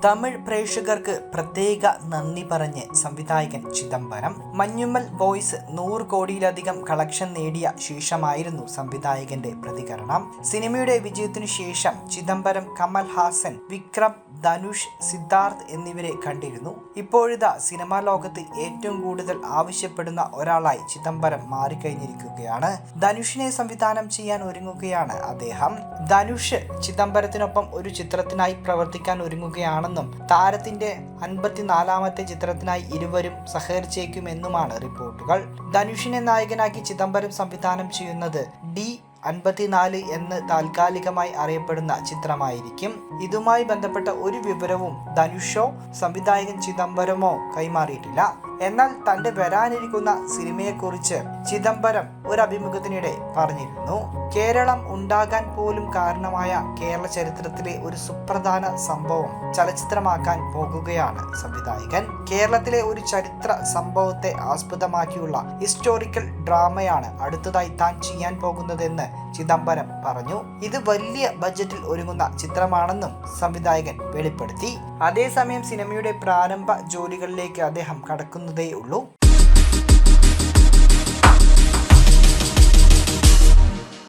തമിഴ് പ്രേക്ഷകർക്ക് പ്രത്യേക നന്ദി പറഞ്ഞ് സംവിധായകൻ ചിദംബരം. മഞ്ഞുമ്മൽ ബോയ്സ് 100 കോടിയിലധികം കളക്ഷൻ നേടിയ ശേഷമായിരുന്നു സംവിധായകന്റെ പ്രതികരണം. സിനിമയുടെ വിജയത്തിനു ശേഷം ചിദംബരം കമൽ ഹാസൻ, വിക്രം, ധനുഷ്, സിദ്ധാർത്ഥ് എന്നിവരെ കണ്ടിരുന്നു. ഇപ്പോഴിതാ സിനിമാ ലോകത്ത് ഏറ്റവും കൂടുതൽ ആവശ്യപ്പെടുന്ന ഒരാളായി ചിദംബരം മാറിക്കഴിഞ്ഞിരിക്കുകയാണ്. ധനുഷിനെ സംവിധാനം ചെയ്യാൻ ഒരുങ്ങുകയാണ് അദ്ദേഹം. ധനുഷ് ചിദംബരത്തിനൊപ്പം ഒരു ചിത്രത്തിനായി പ്രവർത്തിക്കാൻ ഒരുങ്ങുകയാണെന്നും താരത്തിന്റെ 54ാമത്തെ ചിത്രത്തിനായി ഇരുവരും സഹകരിച്ചേക്കുമെന്നുമാണ് റിപ്പോർട്ടുകൾ. ധനുഷിനെ നായകനാക്കി ചിദംബരം സംവിധാനം ചെയ്യുന്നത് D54 എന്ന് താൽക്കാലികമായി അറിയപ്പെടുന്ന ചിത്രമായിരിക്കും. ഇതുമായി ബന്ധപ്പെട്ട ഒരു വിവരവും ധനുഷോ സംവിധായകൻ ചിദംബരമോ കൈമാറിയിട്ടില്ല. എന്നാൽ തന്റെ വരാനിരിക്കുന്ന സിനിമയെക്കുറിച്ച് ചിദംബരം ഒരു അഭിമുഖത്തിനിടെ പറഞ്ഞിരുന്നു. കേരളം ഉണ്ടാകാൻ പോലും കാരണമായ കേരള ചരിത്രത്തിലെ ഒരു സുപ്രധാന സംഭവം ചലച്ചിത്രമാക്കാൻ പോകുകയാണ് സംവിധായകൻ. കേരളത്തിലെ ഒരു ചരിത്ര സംഭവത്തെ ആസ്പദമാക്കിയുള്ള ഹിസ്റ്റോറിക്കൽ ഡ്രാമയാണ് അടുത്തതായി താൻ ചെയ്യാൻ പോകുന്നതെന്ന് ചിദംബരം പറഞ്ഞു. ഇത് വലിയ ബജറ്റിൽ ഒരുങ്ങുന്ന ചിത്രമാണെന്നും സംവിധായകൻ വെളിപ്പെടുത്തി. അതേസമയം സിനിമയുടെ പ്രാരംഭ ജോലികളിലേക്ക് അദ്ദേഹം കടക്കുന്നതേ ഉള്ളൂ.